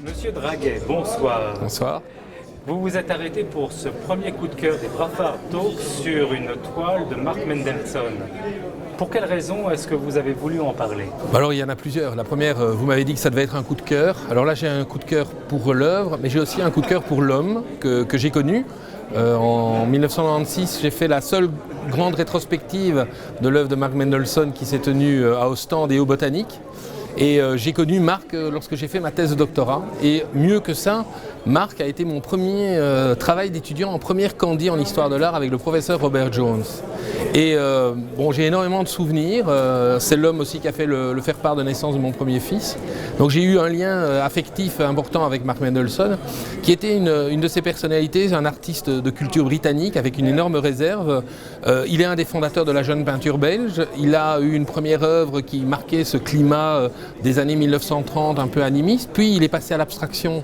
Monsieur Draguet, bonsoir. Bonsoir. Vous vous êtes arrêté pour ce premier coup de cœur des Braffard Talks sur une toile de Mark Mendelsohn. Pour quelle raison est-ce que vous avez voulu en parler? Alors il y en a plusieurs. La première, vous m'avez dit que ça devait être un coup de cœur. Alors là j'ai un coup de cœur pour l'œuvre, mais j'ai aussi un coup de cœur pour l'homme que j'ai connu. En 1996, j'ai fait la seule grande rétrospective de l'œuvre de Mark Mendelsohn qui s'est tenue à Ostende et au Botanique. Et j'ai connu Mark lorsque j'ai fait ma thèse de doctorat. Et mieux que ça, Mark a été mon premier travail d'étudiant en première candie en histoire de l'art avec le professeur Robert Jones. Et bon, j'ai énormément de souvenirs. C'est l'homme aussi qui a fait le faire-part de naissance de mon premier fils. Donc j'ai eu un lien affectif important avec Mark Mendelsohn, qui était une de ses personnalités, un artiste de culture britannique avec une énorme réserve. Il est un des fondateurs de la jeune peinture belge. Il a eu une première œuvre qui marquait ce climat des années 1930 un peu animiste. Puis il est passé à l'abstraction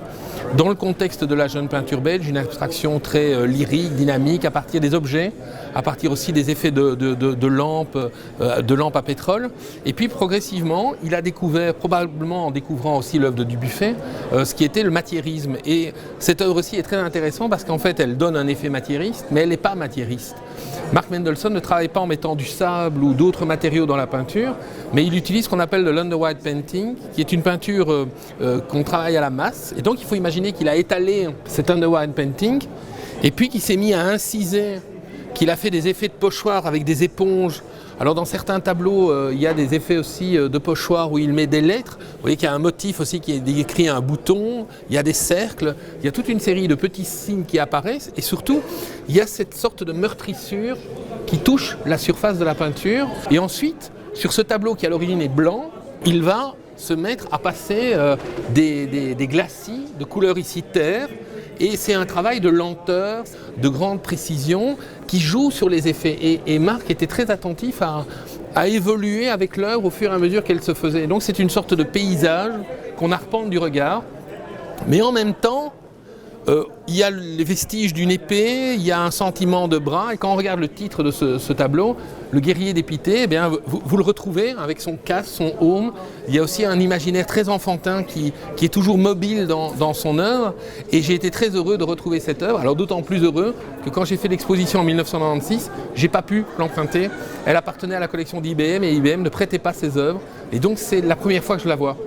dans le contexte de la jeune peinture belge, une abstraction très lyrique, dynamique, à partir des objets, à partir aussi des effets de lampes à pétrole. Et puis progressivement, il a découvert, probablement en découvrant aussi l'œuvre de Dubuffet, ce qui était le matiérisme. Et cette œuvre aussi est très intéressante parce qu'en fait, elle donne un effet matiériste, mais elle n'est pas matiériste. Mark Mendelsohn ne travaille pas en mettant du sable ou d'autres matériaux dans la peinture, mais il utilise ce qu'on appelle de l'underwhite painting, qui est une peinture qu'on travaille à la masse. Et donc il faut imaginer qu'il a étalé cet underwhite painting, et puis qu'il s'est mis à inciser, qu'il a fait des effets de pochoir avec des éponges. Alors dans certains tableaux, il y a des effets aussi de pochoir où il met des lettres. Vous voyez qu'il y a un motif aussi qui est décrit, un bouton, il y a des cercles, il y a toute une série de petits signes qui apparaissent. Et surtout, il y a cette sorte de meurtrissure qui touche la surface de la peinture. Et ensuite, sur ce tableau qui à l'origine est blanc, il va se mettre à passer des glacis de couleur ici terre. Et c'est un travail de lenteur, de grande précision qui joue sur les effets. Et Mark était très attentif à évoluer avec l'œuvre au fur et à mesure qu'elle se faisait. Et donc c'est une sorte de paysage qu'on arpente du regard. Mais en même temps, il y a les vestiges d'une épée, il y a un sentiment de bras. Et quand on regarde le titre de ce tableau, Le guerrier d'Épité, eh bien, vous le retrouvez avec son casque, son aume. Il y a aussi un imaginaire très enfantin qui est toujours mobile dans son œuvre. Et j'ai été très heureux de retrouver cette œuvre. Alors d'autant plus heureux que quand j'ai fait l'exposition en 1996, j'ai pas pu l'emprunter. Elle appartenait à la collection d'IBM et IBM ne prêtait pas ses œuvres. Et donc c'est la première fois que je la vois.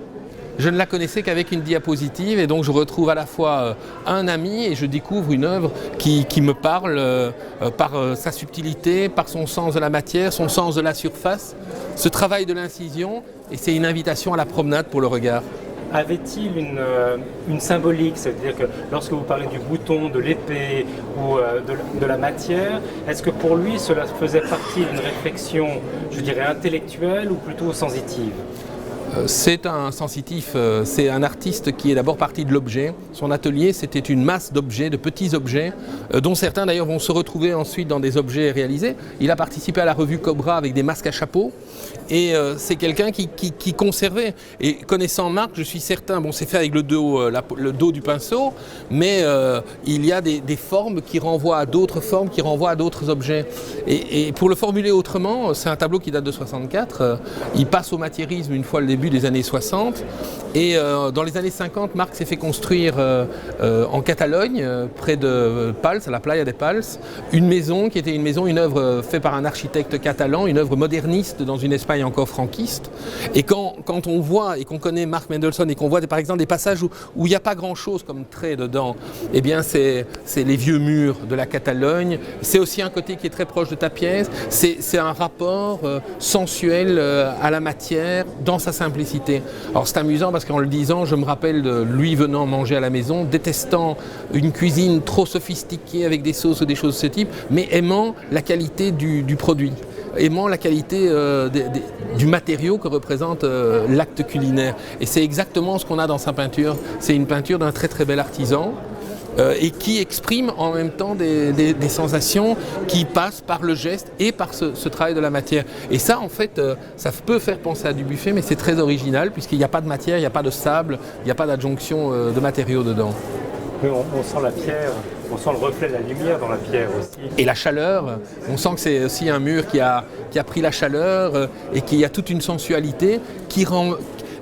Je ne la connaissais qu'avec une diapositive et donc je retrouve à la fois un ami et je découvre une œuvre qui me parle par sa subtilité, par son sens de la matière, son sens de la surface, ce travail de l'incision, et c'est une invitation à la promenade pour le regard. Avait-il une symbolique, c'est-à-dire que lorsque vous parlez du bouton, de l'épée ou de la matière, est-ce que pour lui cela faisait partie d'une réflexion, je dirais, intellectuelle ou plutôt sensitive ? C'est un sensitif, c'est un artiste qui est d'abord parti de l'objet. Son atelier, c'était une masse d'objets, de petits objets, dont certains d'ailleurs vont se retrouver ensuite dans des objets réalisés. Il a participé à la revue Cobra avec des masques à chapeau. Et c'est quelqu'un qui conservait. Et connaissant Mark, je suis certain, bon c'est fait avec le dos du pinceau, mais il y a des formes qui renvoient à d'autres formes, qui renvoient à d'autres objets. Et pour le formuler autrement, c'est un tableau qui date de 64. Il passe au matiérisme une fois le début des années 60. Et dans les années 50, Marc s'est fait construire en Catalogne, près de Pals, à la Playa de Pals, une maison qui était une œuvre faite par un architecte catalan, une œuvre moderniste dans une Espagne encore franquiste. Et quand on voit et qu'on connaît Mark Mendelsohn et qu'on voit par exemple des passages où il n'y a pas grand-chose comme trait dedans, eh bien c'est les vieux murs de la Catalogne. C'est aussi un côté qui est très proche de ta pièce. C'est un rapport sensuel à la matière dans sa simplicité. Alors c'est amusant parce qu'en le disant, je me rappelle de lui venant manger à la maison, détestant une cuisine trop sophistiquée avec des sauces ou des choses de ce type, mais aimant la qualité du produit, aimant la qualité du matériau que représente l'acte culinaire. Et c'est exactement ce qu'on a dans sa peinture. C'est une peinture d'un très très bel artisan. Et qui exprime en même temps des sensations qui passent par le geste et par ce travail de la matière. Et ça, en fait, ça peut faire penser à Dubuffet, mais c'est très original puisqu'il n'y a pas de matière, il n'y a pas de sable, il n'y a pas d'adjonction de matériaux dedans. On sent la pierre, on sent le reflet de la lumière dans la pierre aussi. Et la chaleur, on sent que c'est aussi un mur qui a pris la chaleur et qu'il y a toute une sensualité qui rend...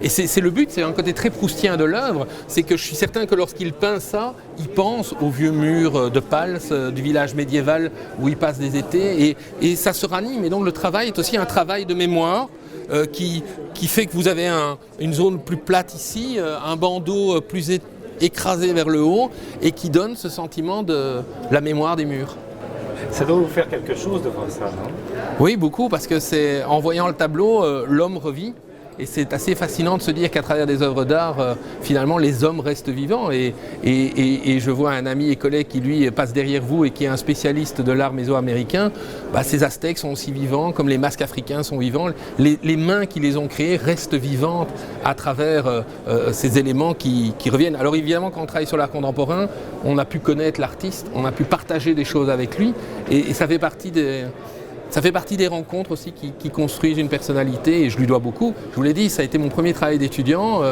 Et c'est le but, c'est un côté très proustien de l'œuvre, c'est que je suis certain que lorsqu'il peint ça, il pense aux vieux murs de Pals, du village médiéval où il passe des étés, et ça se ranime. Et donc le travail est aussi un travail de mémoire qui fait que vous avez une zone plus plate ici, un bandeau plus écrasé vers le haut, et qui donne ce sentiment de la mémoire des murs. Ça doit vous faire quelque chose de voir ça, non? Oui, beaucoup, parce que c'est en voyant le tableau, l'homme revit. Et c'est assez fascinant de se dire qu'à travers des œuvres d'art, finalement, les hommes restent vivants. Et je vois un ami et collègue qui, lui, passe derrière vous et qui est un spécialiste de l'art mésoaméricain. Ces Aztèques sont aussi vivants, comme les masques africains sont vivants. Les mains qui les ont créés restent vivantes à travers ces éléments qui reviennent. Alors évidemment, quand on travaille sur l'art contemporain, on a pu connaître l'artiste, on a pu partager des choses avec lui. Et ça fait partie des rencontres aussi qui construisent une personnalité, et je lui dois beaucoup. Je vous l'ai dit, ça a été mon premier travail d'étudiant,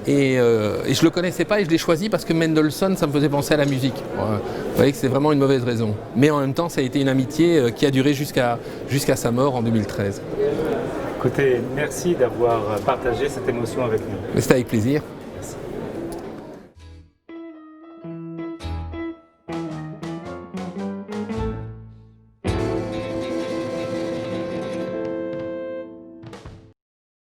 et je ne le connaissais pas, et je l'ai choisi parce que Mendelssohn, ça me faisait penser à la musique. Vous voyez que c'est vraiment une mauvaise raison. Mais en même temps, ça a été une amitié qui a duré jusqu'à sa mort en 2013. Écoutez, merci d'avoir partagé cette émotion avec nous. C'était avec plaisir.